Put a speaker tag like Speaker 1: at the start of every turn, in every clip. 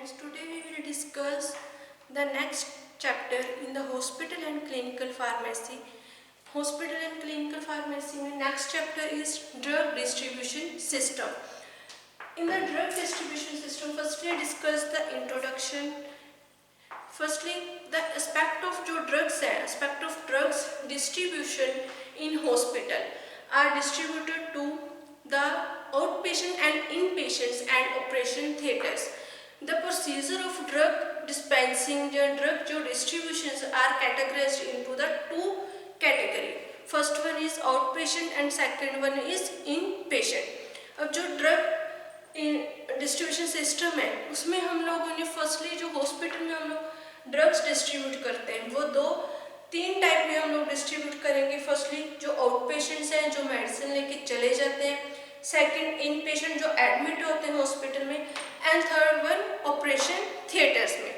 Speaker 1: friends, today we will discuss the next chapter in the hospital and clinical pharmacy. Hospital and clinical pharmacy में next chapter is drug distribution system. In the drug distribution system, firstly discuss the introduction. Firstly, the aspect of जो drugs है, aspect of drugs distribution in hospital are distributed to the outpatient and inpatients and operation theatres. The procedure of drug dispensing and drug distributions are categorized into the two category. First one is outpatient and second one is inpatient. अब जो drug distribution system है उसमें हम लोगों ने firstly जो hospital में हम लोग ड्रग्स डिस्ट्रीब्यूट करते हैं वो तीन टाइप में हम लोग डिस्ट्रीब्यूट करेंगे. फर्स्टली जो आउट पेशेंट्स हैं जो मेडिसिन लेके चले जाते हैं, सेकंड इन पेशेंट जो एडमिट होते हैं हॉस्पिटल में, and third one operation theatres में.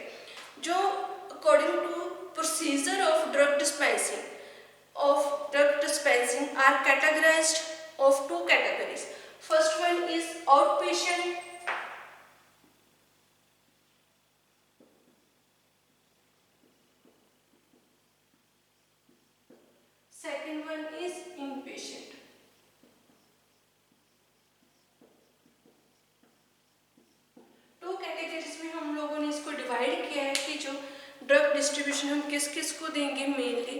Speaker 1: जो according to procedure of drug dispensing are categorised of two categories. First one is outpatient, second one is inpatient. Two categories में हम लोगों ने इसको डिवाइड किया है कि जो ड्रग डिस्ट्रीब्यूशन हम किस किस को देंगे. मेनली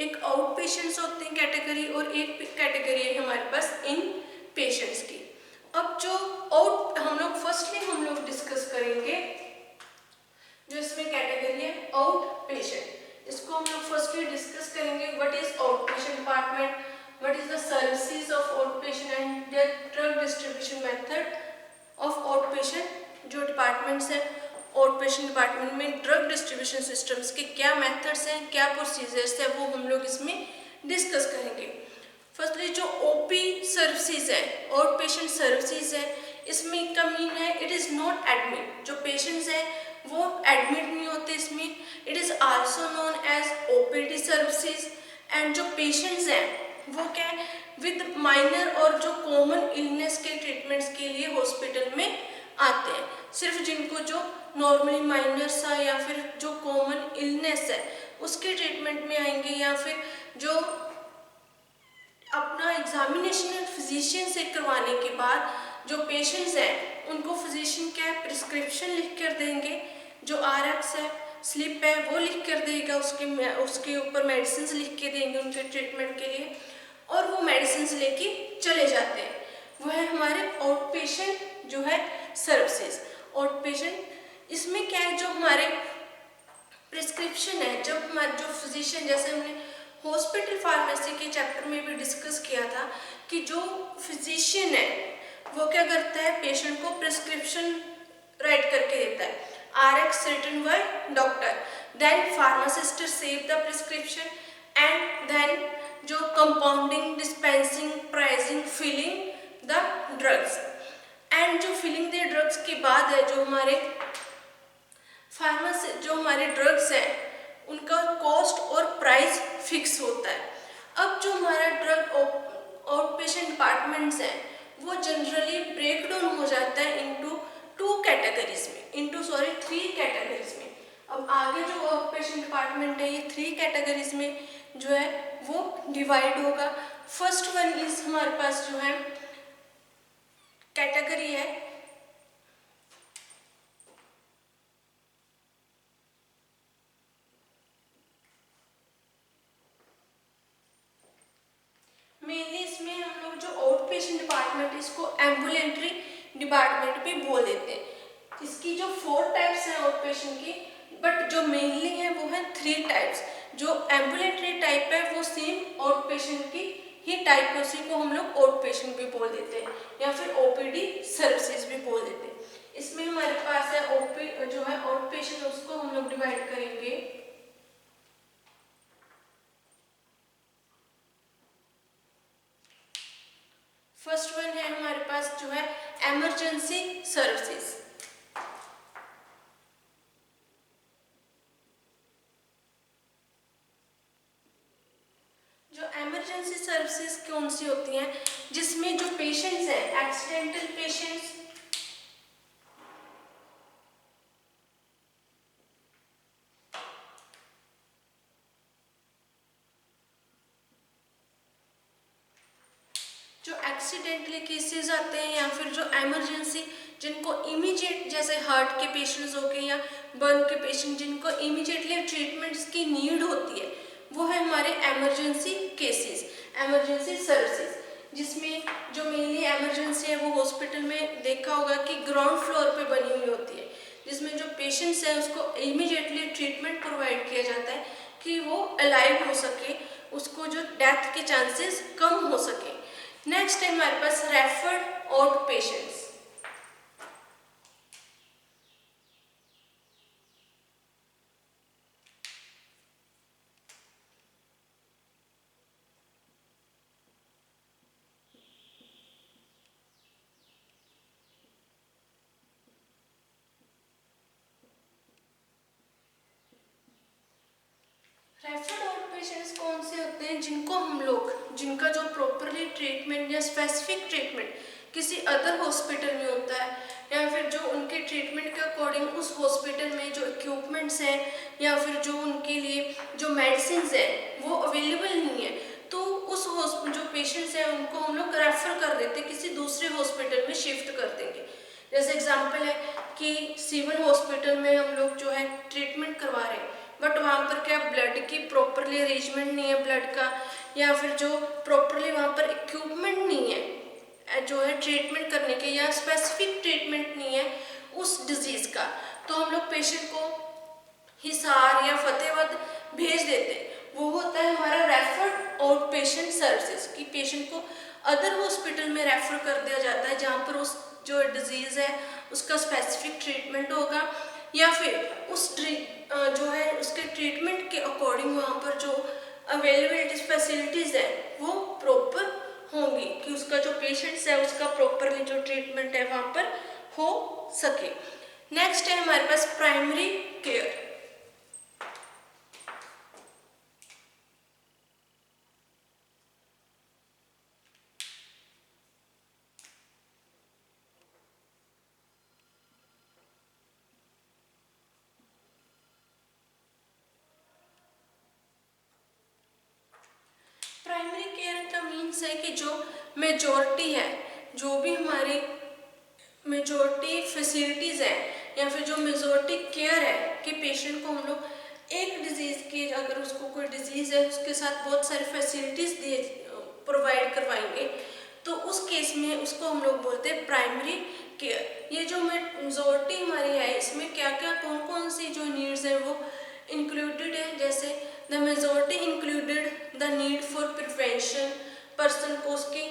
Speaker 1: एक आउट पेशेंट्स होते हैं कैटेगरी और एक कैटेगरी है हमारे पास इन पेशेंट्स की. अब जो आउट हम लोग डिस्कस करेंगे जो इसमें कैटेगरी है आउट पेशेंट. इसको हम लोग फर्स्टली डिस्कस करेंगे. What is out patient department, what is the services of out patient and the drug distribution method of out patient. जो डिपार्टमेंट्स हैं आउट पेशेंट डिपार्टमेंट में ड्रग डिस्ट्रीब्यूशन सिस्टम्स के क्या methods हैं, क्या प्रोसीजर्स है, वो हम लोग इसमें डिस्कस करेंगे. फर्स्टली जो ओपी सर्विसेज है, आउट पेशेंट सर्विसेज है, इसमें का मीन है इट इज़ नॉट एडमिट. जो पेशेंट्स हैं वो एडमिट नहीं होते इसमें. It is also known as OPD services. And जो पेशेंट्स हैं वो क्या है विद माइनर और जो कॉमन इलनेस के ट्रीटमेंट्स के लिए हॉस्पिटल में आते हैं. सिर्फ जिनको जो नॉर्मली माइनर सा या फिर जो कॉमन इलनेस है उसके ट्रीटमेंट में आएंगे, या फिर जो अपना एग्जामिनेशन फिजिशियन से करवाने के बाद जो पेशेंट्स हैं उनको फिजिशियन क्या है प्रिस्क्रिप्शन लिख कर देंगे. जो RX है, स्लिप है, वो लिख कर देगा. उसके ऊपर मेडिसिन लिख के देंगे उनके ट्रीटमेंट के लिए और वो मेडिसिन लेके चले जाते हैं. वो है हमारे आउट पेशेंट जो है सर्विसेज. आउट पेशेंट इसमें क्या है जो हमारे प्रिस्क्रिप्शन है, जब हमारे जो फिजिशियन, जैसे हमने हॉस्पिटल फार्मेसी के चैप्टर में भी डिस्कस किया था कि जो फिजिशियन है वो क्या करता है पेशेंट को प्रिस्क्रिप्शन राइट करके देता है. RX written by doctor, then pharmacist save the prescription, and then जो compounding, dispensing, pricing, filling the drugs. And जो फिलिंग द ड्रग्स के बाद है जो हमारे फार्मेसी जो हमारे ड्रग्स हैं उनका कॉस्ट और प्राइस फिक्स होता है. अब जो हमारा ड्रग आउट पेशेंट डिपार्टमेंट्स हैं वो जनरली ब्रेक डाउन हो जाता है इनटू थ्री कैटेगरीज में. अब आगे जो आउट पेशेंट डिपार्टमेंट है ये थ्री कैटेगरीज में जो है वो डिवाइड होगा. फर्स्ट वन इज हमारे पास जो है कैटेगरी है मेनली इसमें हम लोग जो आउट पेशेंट डिपार्टमेंट इसको एम्बुलेंट्री डिपार्टमेंट भी बोल देते हैं. इसकी जो 4 टाइप्स हैं आउट पेशेंट की, बट जो मेनली है वो है 3 टाइप्स. जो एम्बुलेंट्री टाइप है वो सेम आउट पेशेंट की ही टाइप है, उसी को हम लोग आउट पेशेंट भी बोल देते हैं या फिर OPD सर्विसेज भी बोल देते हैं. इसमें हमारे पास है ओपी जो है आउट पेशेंट, उसको हम लोग डिवाइड करेंगे. फर्स्ट वन है हमारे पास जो है एमरजेंसी सर्विसेज. जो एमरजेंसी सर्विसेज कौन सी होती हैं जिसमें जो पेशेंट्स हैं एक्सीडेंटल पेशेंट्स, जो एक्सीडेंटली केसेस आते हैं या फिर जो इमरजेंसी, जिनको इमीडिएट, जैसे हार्ट के पेशेंट्स हो गए या बर्न के पेशेंट, जिनको इमीडिएटली ट्रीटमेंट्स की नीड होती है, वो है हमारे इमरजेंसी केसेस, इमरजेंसी सर्विसेज, जिसमें जो मेनली इमरजेंसी है वो हॉस्पिटल में देखा होगा कि ग्राउंड फ्लोर पे बनी हुई होती है, जिसमें जो पेशेंट्स है उसको इमीडिएटली ट्रीटमेंट प्रोवाइड किया जाता है कि वो अलाइव हो सके, उसको जो डेथ के चांसेस कम हो सके। नेक्स्ट है हमारे पास referred out patients. Referred out patients कौन से होते हैं? जिनको हम लोग, जिनका जो प्रॉपरली ट्रीटमेंट या स्पेसिफिक ट्रीटमेंट किसी अदर हॉस्पिटल में होता है, या फिर जो उनके ट्रीटमेंट के अकॉर्डिंग उस हॉस्पिटल में जो इक्विपमेंट्स हैं या फिर जो उनके लिए जो मेडिसिन है वो अवेलेबल नहीं है, तो उस जो पेशेंट्स हैं उनको हम लोग रेफर कर देते हैं, किसी दूसरे हॉस्पिटल में शिफ्ट कर देंगे। जैसे एग्जाम्पल है कि सिविल हॉस्पिटल में हम लोग जो है ट्रीटमेंट करवा रहे हैं, बट वहाँ पर क्या ब्लड की प्रॉपरली अरेंजमेंट नहीं है ब्लड का, या फिर जो प्रॉपरली वहाँ पर इक्विपमेंट नहीं है जो है ट्रीटमेंट करने के, या स्पेसिफिक ट्रीटमेंट नहीं है उस डिजीज़ का, तो हम लोग पेशेंट को हिसार या फतेहाबाद भेज देते हैं। वो होता है हमारा रेफर्ड आउट पेशेंट सर्विसेज, कि पेशेंट को अदर हॉस्पिटल में रेफर कर दिया जाता है जहाँ पर उस जो डिजीज़ है उसका स्पेसिफिक ट्रीटमेंट होगा, या फिर उस जो है उसके ट्रीटमेंट के अकॉर्डिंग वहाँ पर जो अवेलेबिलिटी फैसिलिटीज़ है वो प्रॉपर होंगी, कि उसका जो पेशेंट्स है उसका प्रॉपरली जो ट्रीटमेंट है वहाँ पर हो सके। नेक्स्ट है हमारे पास प्राइमरी केयर। प्राइमरी केयर का मीन्स है कि जो मेजॉरिटी है, जो भी हमारी मेजॉरिटी फैसिलिटीज़ है या फिर जो मेजॉरिटी केयर है कि पेशेंट को हम लोग एक डिजीज़ की, अगर उसको कोई डिजीज़ है उसके साथ बहुत सारी फैसिलिटीज़ दिए प्रोवाइड करवाएंगे, तो उस केस में उसको हम लोग बोलते हैं प्राइमरी केयर। ये जो मेजॉरिटी हमारी है इसमें क्या क्या कौन कौन सी जो नीड्स हैं वो इंक्लूडेड है, जैसे the majority included the need for prevention, person को उसकी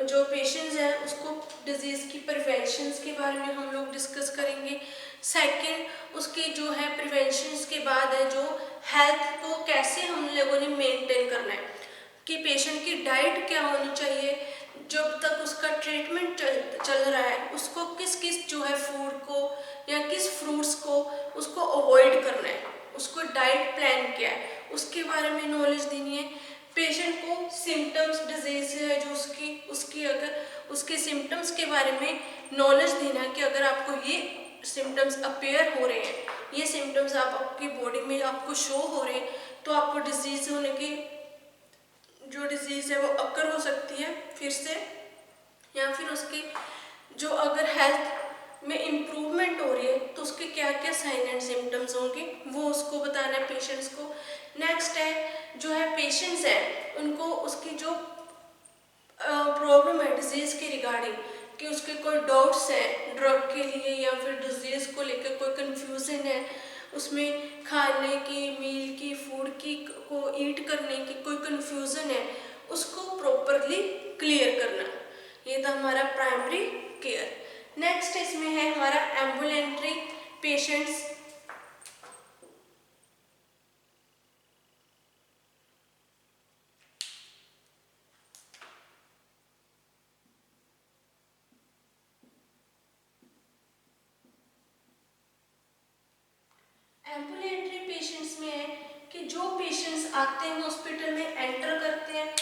Speaker 1: जो पेशेंट्स हैं उसको डिजीज़ की प्रिवेंशन के बारे में हम लोग डिस्कस करेंगे। सेकंड, उसकी जो है प्रिवेंशन के बाद है जो हेल्थ को कैसे हम लोगों ने मेंटेन करना है, कि पेशेंट की डाइट क्या होनी चाहिए, जब तक उसका ट्रीटमेंट चल रहा है उसको किस किस जो है फूड को या किस फ्रूट्स को उसको अवॉइड करना है, उसको डाइट प्लान क्या है उसके बारे में नॉलेज देनी है। पेशेंट को सिम्टम्स डिजीज है जो उसकी अगर उसके सिम्टम्स के बारे में नॉलेज देना है कि अगर आपको ये सिम्टम्स अपेयर हो रहे हैं, ये सिम्टम्स आपकी बॉडी में आपको शो हो रहे हैं, तो आपको डिजीज होने की जो डिजीज़ है वो अकर हो सकती है फिर से, या फिर उसकी जो अगर हेल्थ में इम्प्रूवमेंट हो रही है तो उसके क्या क्या साइन एंड सिम्टम्स होंगे वो उसको बताना है पेशेंट्स को। नेक्स्ट है जो है पेशेंट्स हैं उनको उसकी जो प्रॉब्लम है डिजीज़ के रिगार्डिंग, कि उसके कोई डाउट्स हैं ड्रग के लिए या फिर डिजीज़ को लेकर कोई कंफ्यूजन है, उसमें खाने की, मील की, फूड की को ईट करने की कोई कंफ्यूजन है, उसको प्रॉपरली क्लियर करना, ये था हमारा प्राइमरी केयर। नेक्स्ट इसमें है हमारा एम्बुलेंट्री पेशेंट्स। एम्बुलेंट्री पेशेंट्स में है कि जो पेशेंट्स आते हैं हॉस्पिटल में एंटर करते हैं,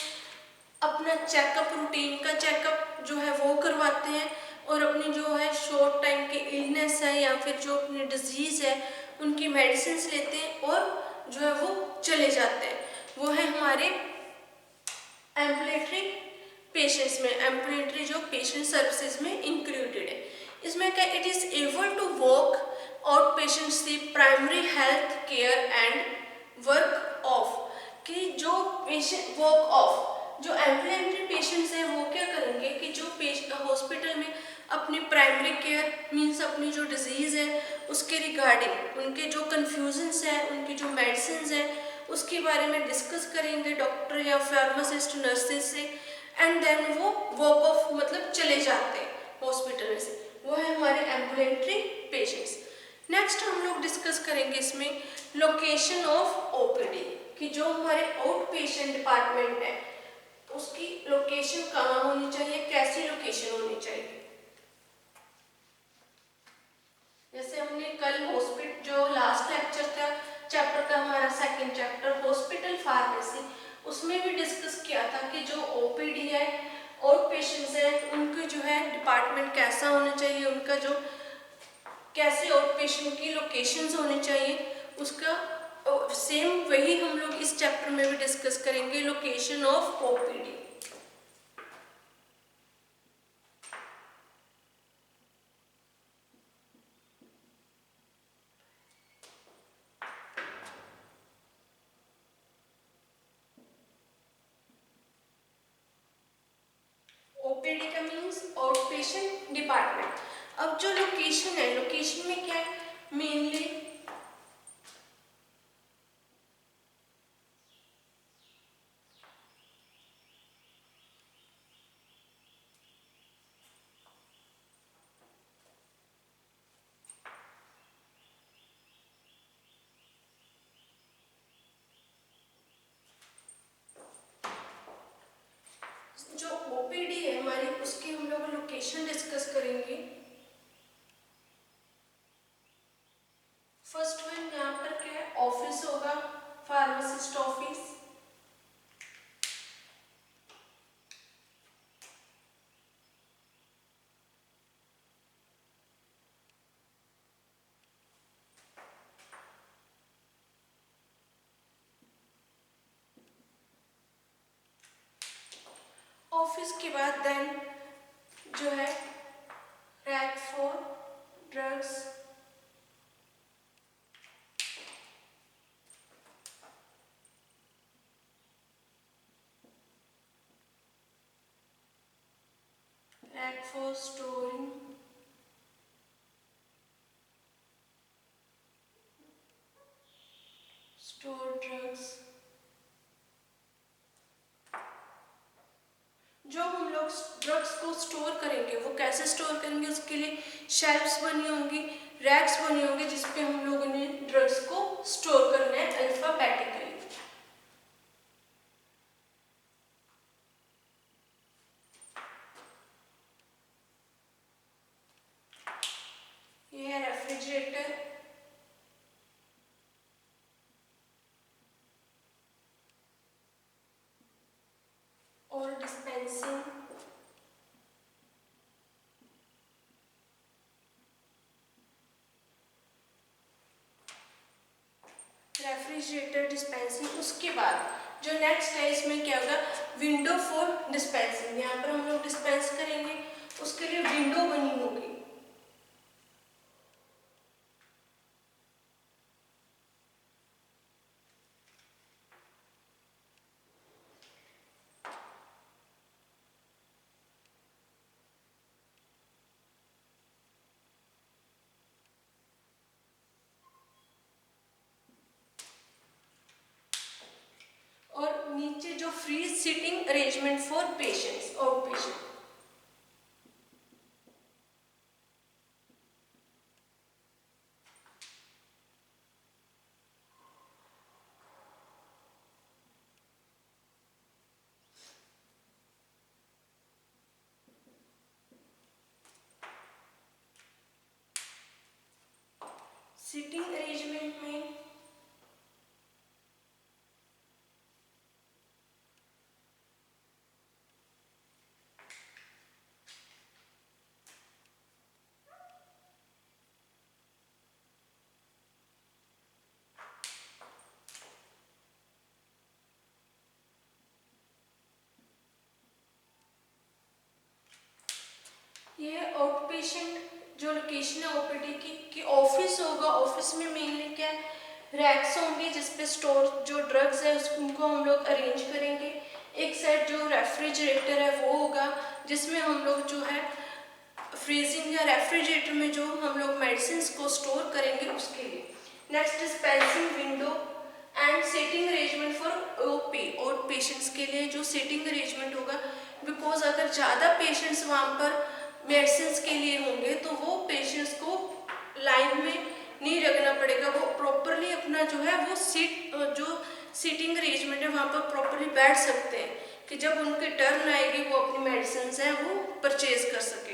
Speaker 1: अपना चेकअप, रूटीन का चेकअप जो है वो करवाते हैं और अपनी जो है शॉर्ट टाइम की इलनेस है या फिर जो अपनी डिजीज़ है उनकी मेडिसिन लेते हैं और जो है वो चले जाते हैं, वो है हमारे एम्बुलेंट्री पेशेंट्स में, एम्बुलेंट्री जो पेशेंट सर्विसेज में इंक्लूडेड है। इसमें क्या, it is able to work out patients the primary health care and work of, कि जो पेशेंट वर्क ऑफ, जो एम्बुलेंट्री पेशेंट्स हैं वो क्या करेंगे कि जो हॉस्पिटल में अपनी प्राइमरी केयर मीन्स अपनी जो डिजीज़ है उसके रिगार्डिंग उनके जो कन्फ्यूजन्स हैं, उनकी जो मेडिसिन है उसके बारे में डिस्कस करेंगे डॉक्टर या फार्मासिस्ट नर्सेज से, एंड देन वो वर्क ऑफ मतलब चले जाते हैं हॉस्पिटल में से। वो है हमारे एम्बुलेंट्री पेशेंट्स। नेक्स्ट हम लोग डिस्कस करेंगे इसमें लोकेशन ऑफ ओपीडी, कि जो हमारे आउट पेशेंट डिपार्टमेंट है उसकी लोकेशन कहाँ होनी चाहिए, कैसी लोकेशन होनी चाहिए। जैसे हमने कल हॉस्पिटल जो लास्ट लेक्चर था चैप्टर का हमारा सेकंड चैप्टर हॉस्पिटल फार्मेसी, उसमें भी डिस्कस किया था कि जो ओपीडी है और पेशेंट्स हैं उनके जो है डिपार्टमेंट कैसा होना चाहिए, उनका जो कैसे आउट पेशेंट की लोकेशंस होनी चाहिए, उसका सेम वही हम लोग इस चैप्टर में भी डिस्कस करेंगे, लोकेशन ऑफ ओपीडी। ओपीडी का मीन्स आउट पेशेंट डिपार्टमेंट। अब जो लोकेशन है, लोकेशन में क्या है मेनली जो ओपीडी है हमारी उसकी हम लोग लोकेशन डिस्कस करेंगे। फर्स्ट वन यहाँ पर क्या है, ऑफिस होगा, फार्मासिस्ट ऑफिस, ऑफिस के बाद देन जो है rack for drugs, rack for storing, store drugs. जो हम लोग ड्रग्स को स्टोर करेंगे वो कैसे स्टोर करेंगे, उसके लिए शेल्फ्स बनी होंगी, रैक्स बनी होंगी जिसपे हम लोगों ने ड्रग्स को स्टोर करना है अल्फाबेटिकली। ये है रेफ्रिजरेटर, और डिस्पेंसिंग, रेफ्रिजरेटर डिस्पेंसिंग। उसके बाद जो नेक्स्ट है इसमें क्या होगा, विंडो फॉर डिस्पेंसिंग। यहाँ पर हम लोग डिस्पेंस करेंगे उसके लिए विंडो बनी होगी। और नीचे जो free sitting arrangement for patients, out patient. Sitting arrangement में ये है आउट पेशेंट जो लोकेशन है ओपीडी की, कि ऑफिस होगा, ऑफिस में मेनली क्या है, रैक्स होंगे जिसपे स्टोर जो ड्रग्स है उनको हम लोग अरेंज करेंगे। एक साइड जो रेफ्रिजरेटर है वो होगा जिसमें हम लोग जो है फ्रीजिंग या रेफ्रिजरेटर में जो हम लोग मेडिसिन को स्टोर करेंगे उसके लिए। Next dispensing window and seating arrangement for OP, out patients के लिए जो सीटिंग अरेंजमेंट होगा, बिकॉज अगर ज़्यादा पेशेंट्स वहाँ पर मेडिसिन के लिए होंगे तो वो पेशेंट्स को लाइन में नहीं रखना पड़ेगा, वो प्रॉपरली अपना जो है वो जो सीटिंग अरेंजमेंट है वहाँ पर प्रॉपरली बैठ सकते हैं कि जब उनकी टर्न आएगी वो अपनी मेडिसिन है वो परचेज कर सके।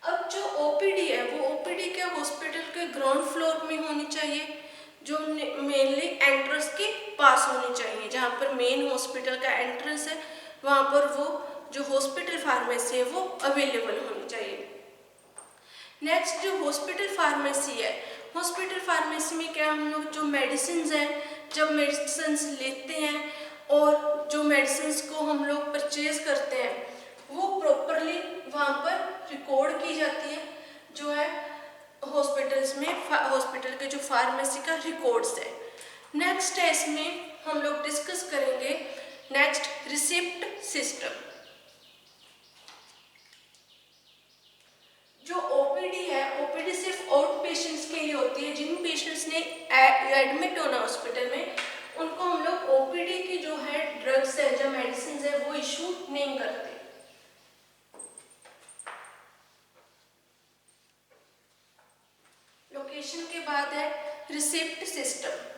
Speaker 1: अब जो ओपीडी है वो ओपीडी क्या हॉस्पिटल के ग्राउंड फ्लोर में होनी चाहिए, जो मेनली एंट्रेंस के पास होनी चाहिए, जहाँ पर मेन हॉस्पिटल का एंट्रेंस है वहाँ पर वो जो हॉस्पिटल फार्मेसी है वो अवेलेबल होनी चाहिए। नेक्स्ट जो हॉस्पिटल फार्मेसी है, हॉस्पिटल फार्मेसी में क्या हम लोग जो मेडिसिन है, जब मेडिसिन लेते हैं और जो मेडिसिन को हम लोग परचेज करते हैं वो प्रॉपरली वहाँ पर रिकॉर्ड की जाती है, जो है हॉस्पिटल्स में हॉस्पिटल के जो फार्मेसी का रिकॉर्ड्स है। नेक्स्ट है इसमें हम लोग डिस्कस करेंगे नेक्स्ट रिसिप्ट सिस्टम। जो ओपीडी है, ओपीडी सिर्फ आउट पेशेंट्स के लिए होती है, जिन पेशेंट्स ने एडमिट होना हॉस्पिटल में उनको हम लोग ओपीडी की जो है ड्रग्स है जो मेडिसिन है वो इशू नहीं करते। लोकेशन के बाद है receipt system.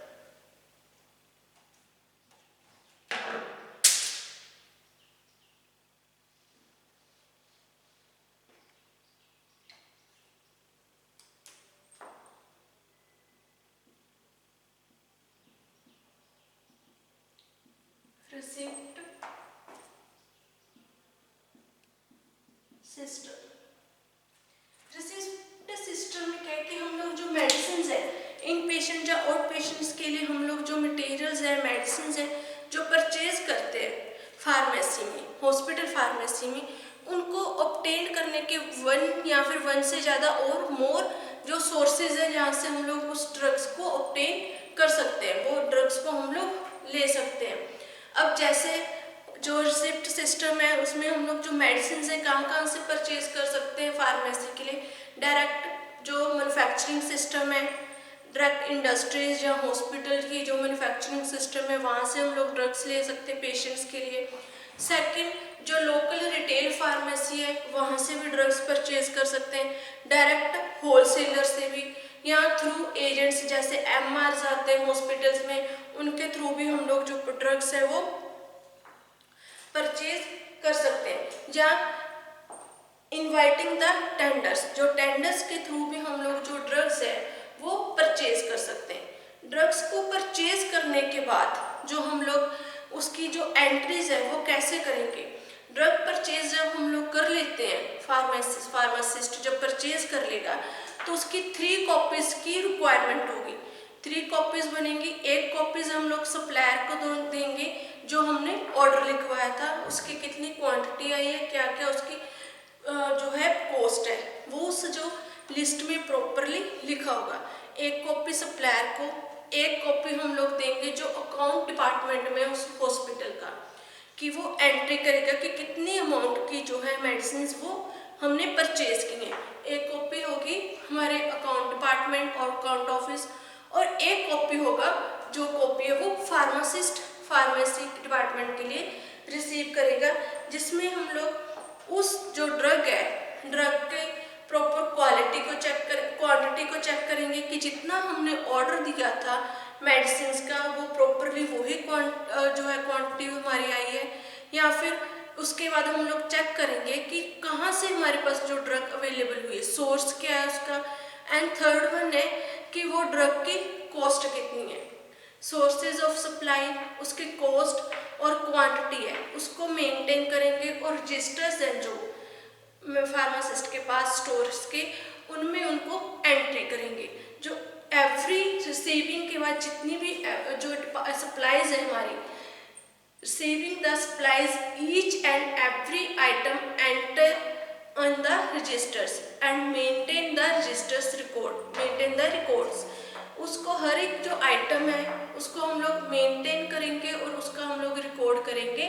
Speaker 1: Receipt system, receipt system में क्या है कि हम लोग जो मेडिसिन है इन पेशेंट या आउट पेशेंट्स के लिए हम लोग जो मटेरियल्स है मेडिसिन है जो परचेज करते हैं फार्मेसी में, हॉस्पिटल फार्मेसी में, उनको ऑब्टेन करने के वन या फिर वन से ज़्यादा और मोर जो सोर्सेज है जहाँ से हम लोग उस ड्रग्स को ऑब्टेन कर सकते हैं, वो ड्रग्स को हम लोग ले सकते हैं। अब जैसे जो रिसिप्ट सिस्टम है उसमें हम लोग जो मेडिसिन है कहाँ से परचेज कर सकते हैं फार्मेसी के लिए, डायरेक्ट जो मैन्युफैक्चरिंग सिस्टम है, डायरेक्ट इंडस्ट्रीज या हॉस्पिटल की जो मैन्युफैक्चरिंग सिस्टम है वहाँ से हम लोग ड्रग्स ले सकते हैं पेशेंट्स के लिए। सेकंड जो लोकल रिटेल फार्मेसी है वहाँ से भी ड्रग्स परचेज कर सकते हैं, डायरेक्ट होलसेलर से भी, या थ्रू एजेंट्स जैसे एमआर आते हैं हॉस्पिटल्स में, उनके थ्रू भी हम लोग जो ड्रग्स है वो परचेज कर सकते हैं। या इनवाइटिंग द टेंडर्स, जो टेंडर्स के थ्रू भी हम लोग जो ड्रग्स है वो परचेज कर सकते हैं। ड्रग्स को परचेज करने के बाद जो हम लोग उसकी जो एंट्रीज है वो कैसे करेंगे, ड्रग परचेज जब हम लोग कर लेते हैं, फार्मासिस्ट जब परचेज कर लेगा तो उसकी 3 कॉपीज की रिक्वायरमेंट होगी, 3 कॉपीज बनेंगी। एक कॉपीज हम लोग सप्लायर को देंगे जो हमने ऑर्डर लिखवाया था, उसकी कितनी क्वांटिटी आई है, क्या क्या उसकी जो है कॉस्ट है, वो उस जो लिस्ट में प्रॉपरली लिखा होगा। एक कॉपी सप्लायर को, एक कॉपी हम लोग देंगे जो अकाउंट डिपार्टमेंट में उस हॉस्पिटल का, कि वो एंट्री करेगा कि कितनी अमाउंट की जो है मेडिसिन वो हमने परचेज की हैं। एक कॉपी होगी हमारे अकाउंट डिपार्टमेंट और अकाउंट ऑफिस, और एक कॉपी होगा जो कॉपी है वो फार्मासिस्ट फार्मेसी डिपार्टमेंट के लिए रिसीव करेगा, जिसमें हम लोग उस जो ड्रग है, ड्रग के प्रॉपर क्वालिटी को क्वांटिटी को चेक करेंगे कि जितना हमने ऑर्डर दिया था मेडिसिन का वो प्रॉपरली वही जो है क्वांटिटी हमारी आई है, या फिर उसके बाद हम लोग चेक करेंगे कि कहाँ से हमारे पास जो ड्रग अवेलेबल हुई है, सोर्स क्या है उसका। एंड थर्ड वन है कि वो ड्रग की कॉस्ट कितनी है, सोर्सेज ऑफ सप्लाई, उसकी कॉस्ट और क्वांटिटी है उसको मेंटेन करेंगे, और रजिस्टर्स हैं जो फार्मासिस्ट के पास स्टोर्स के, उनमें उनको एंट्री करेंगे। जो एवरी रिसीविंग के बाद जितनी भी जो सप्लाईज है हमारी, receiving the supplies each and every item enter on the registers and maintain the registers records. उसको हर एक जो आइटम है उसको हम लोग मेंटेन करेंगे और उसका हम लोग रिकॉर्ड करेंगे,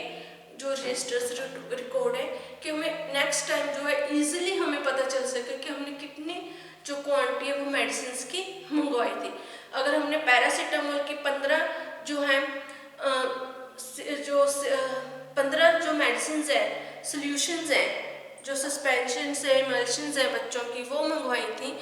Speaker 1: जो रजिस्टर्स रिकॉर्ड है, कि हमें नेक्स्ट टाइम जो है इजीली हमें पता चल सके कि हमने कितनी जो क्वांटिटी है वो मेडिसिन की मंगवाई थी। अगर हमने पैरासीटामोल की 15 जो है 15 जो मेडिसिन है, सोल्यूशंस है, जो सस्पेंशंस है, इमल्शंस है बच्चों की, वो मंगवाई थी,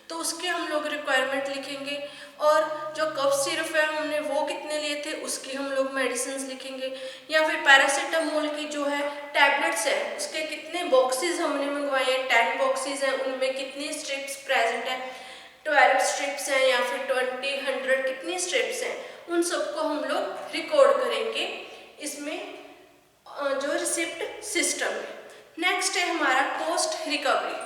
Speaker 1: तो उसके हम लोग रिक्वायरमेंट लिखेंगे। और जो कफ सिरप है हमने वो कितने लिए थे उसकी हम लोग मेडिसिन लिखेंगे। या फिर पैरासीटामोल की जो है टैबलेट्स है उसके कितने बॉक्सेस हमने मंगवाए हैं, 10 बॉक्सेस हैं, उनमें कितनी स्ट्रिप्स प्रेजेंट है, 12 स्ट्रिप्स हैं या फिर 20, 100 कितनी स्ट्रिप्स हैं, उन सबको हम लोग रिकॉर्ड करेंगे इसमें जो रिसिप्ट सिस्टम है। नेक्स्ट है हमारा कॉस्ट रिकवरी।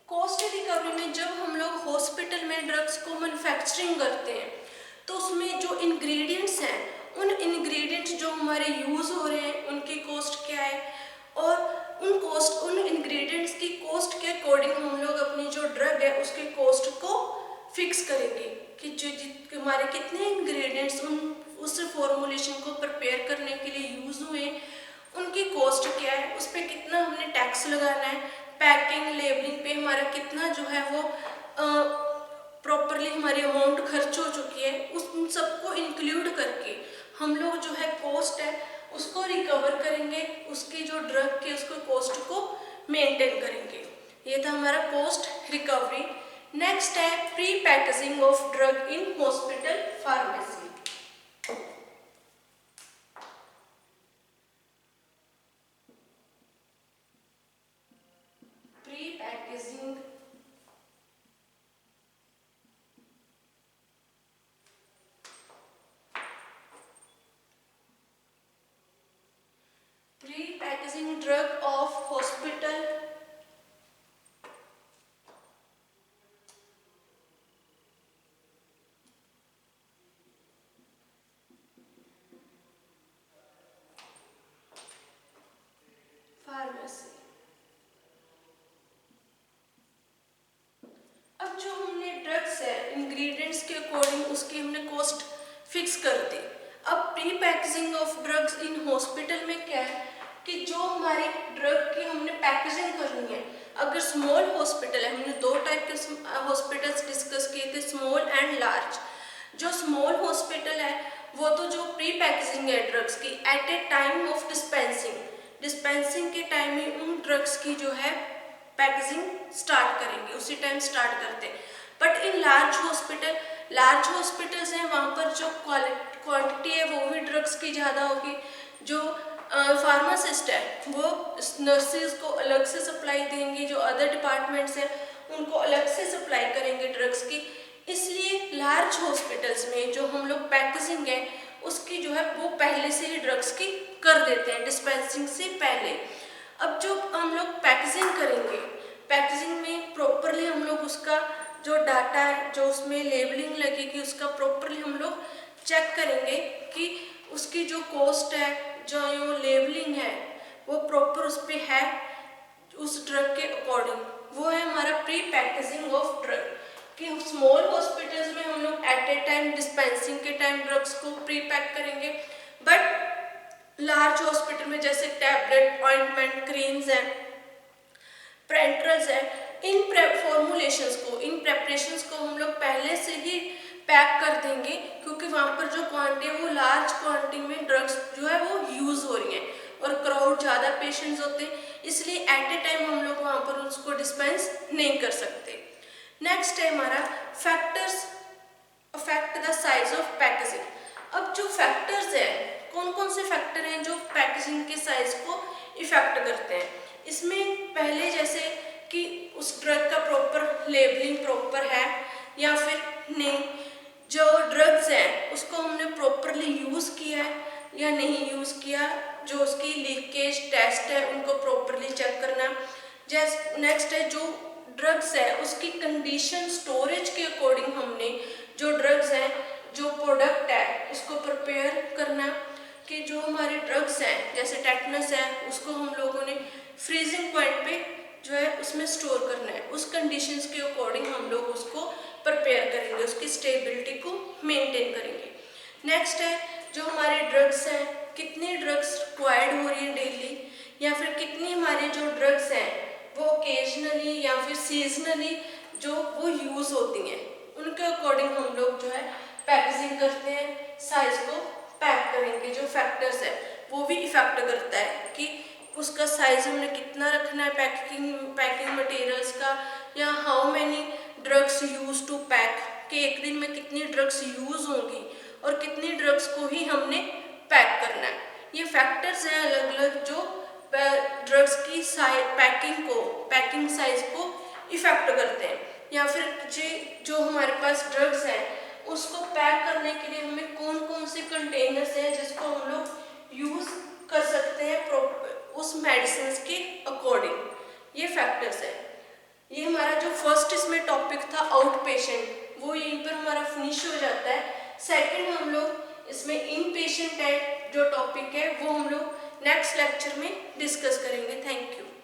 Speaker 1: कॉस्ट रिकवरी में जब हम लोग हॉस्पिटल में ड्रग्स को मैन्युफैक्चरिंग करते हैं तो उसमें जो इंग्रेडिएंट्स हैं, उन इंग्रेडिएंट्स जो हमारे यूज़ हो रहे हैं उनकी कॉस्ट क्या है, और उन इंग्रेडिएंट्स की कॉस्ट के अकॉर्डिंग हम लोग अपनी जो ड्रग है उसके कॉस्ट को फिक्स करेंगे कि जो हमारे कितने इंग्रेडिएंट्स उस फॉर्मुलेशन को प्रिपेयर करने के लिए यूज़ हुए, उनकी कॉस्ट क्या है, उस पर कितना हमने टैक्स लगाना है, पैकिंग लेबलिंग पे हमारा कितना जो है वो प्रॉपरली हमारी अमाउंट खर्च हो चुकी है, उन सबको इंक्लूड करके हम लोग जो है कॉस्ट है उसको रिकवर करेंगे, उसकी जो ड्रग के उसको कॉस्ट को मेंटेन करेंगे। ये था हमारा कॉस्ट रिकवरी। नेक्स्ट है pre packaging of drug in hospital pharmacy. Pre-packaging drug of hospital pharmacy। अब जो हमने ड्रग्स है इंग्रेडिएंट्स के अकॉर्डिंग उसकी हमने कॉस्ट फिक्स कर दी। अब pre packaging of drugs in hospital में क्या है कि जो हमारी ड्रग की हमने पैकेजिंग करनी है, अगर स्मॉल हॉस्पिटल है, हमने 2 टाइप के हॉस्पिटल्स डिस्कस किए थे, स्मॉल एंड लार्ज। जो स्मॉल हॉस्पिटल है वो तो जो प्री पैकेजिंग है ड्रग्स की at a time of dispensing के टाइम में उन ड्रग्स की जो है पैकेजिंग स्टार्ट करेंगे, उसी टाइम स्टार्ट करते हैं। बट इन लार्ज हॉस्पिटल्स हैं वहाँ पर जो क्वांटिटी है वो भी ड्रग्स की ज़्यादा होगी। जो फार्मासिस्ट है वो नर्सेज को अलग से सप्लाई देंगे, जो अदर डिपार्टमेंट्स हैं उनको अलग से सप्लाई करेंगे ड्रग्स की। इसलिए लार्ज हॉस्पिटल्स में जो हम लोग पैकेजिंग है उसकी जो है वो पहले से ही ड्रग्स की कर देते हैं डिस्पेंसिंग से पहले। अब जो हम लोग पैकेजिंग करेंगे, पैकेजिंग में प्रॉपरली हम लोग उसका जो डाटा है, जो उसमें लेबलिंग लगेगी, उसका प्रॉपरली हम लोग चेक करेंगे कि उसकी जो कॉस्ट है, जो लेबलिंग है वो प्रॉपर उस पर है उस ड्रग के अकॉर्डिंग। वो है हमारा प्री पैकेजिंग ऑफ ड्रग। कि स्मॉल हॉस्पिटल्स में हम लोग एट ए टाइम डिस्पेंसिंग के टाइम ड्रग्स को प्री पैक करेंगे, बट लार्ज हॉस्पिटल में जैसे टैबलेट, ऑइंटमेंट, क्रीम्स हैं, पेंट्रल्स है, इन फॉर्मुलेशंस को, इन प्रेपरेशंस को हम लोग पहले से ही पैक कर देंगे, क्योंकि वहाँ पर जो क्वांटिटी है वो लार्ज क्वांटिटी में ड्रग्स जो है वो यूज़ हो रही हैं और क्राउड ज़्यादा पेशेंट्स होते हैं, इसलिए एट ए टाइम हम लोग वहाँ पर उसको डिस्पेंस नहीं कर सकते। नेक्स्ट है हमारा factors affect the size of packaging. अब जो फैक्टर्स है, कौन कौन से फैक्टर हैं जो पैकेजिंग के साइज को इफेक्ट करते हैं। इसमें पहले जैसे कि उस ड्रग का प्रॉपर लेबलिंग प्रॉपर है या फिर नहीं, जो ड्रग्स हैं उसको हमने प्रॉपरली यूज़ किया है या नहीं यूज़ किया, जो उसकी लीकेज टेस्ट है उनको प्रॉपरली चेक करना। जैसे नेक्स्ट है जो ड्रग्स है उसकी कंडीशन स्टोरेज के अकॉर्डिंग हमने जो ड्रग्स हैं, जो प्रोडक्ट है उसको प्रिपेयर करना, कि जो हमारे ड्रग्स हैं जैसे टेटनस है उसको हम लोगों ने फ्रीजिंग पॉइंट पे जो है उसमें स्टोर करना है। उस कंडीशंस के अकॉर्डिंग हम लोग उसको प्रिपेयर करेंगे, उसकी स्टेबिलिटी को मेंटेन करेंगे। नेक्स्ट है जो हमारे ड्रग्स हैं, कितनी ड्रग्स रिक्वायर्ड हो रही है डेली, या फिर कितनी हमारे जो ड्रग्स हैं वो ओकेजनली या फिर सीजनली जो वो यूज़ होती हैं, उनके अकॉर्डिंग हम लोग जो है पैकेजिंग करते हैं, साइज को पैक करेंगे। जो फैक्टर्स है वो भी इफेक्ट करता है कि उसका साइज हमने कितना रखना है, पैकिंग मटेरियल्स का, या how many drugs use to pack, कि एक दिन में कितनी ड्रग्स यूज होंगी और कितनी ड्रग्स को ही हमने पैक करना है। ये फैक्टर्स हैं अलग अलग जो ड्रग्स की पैकिंग साइज को इफेक्ट करते हैं। या फिर जो हमारे पास ड्रग्स हैं उसको पैक करने के लिए हमें कौन कौन से कंटेनर्स हैं जिसको हम लोग यूज कर सकते हैं उस मेडिसिन के अकॉर्डिंग, ये फैक्टर्स हैं। ये हमारा जो फर्स्ट इसमें टॉपिक था आउट पेशेंट, वो यहीं पर हमारा फिनिश हो जाता है। सेकंड हम लोग इसमें इन पेशेंट टाइप जो टॉपिक है वो हम लोग नेक्स्ट लेक्चर में डिस्कस करेंगे। Thank you.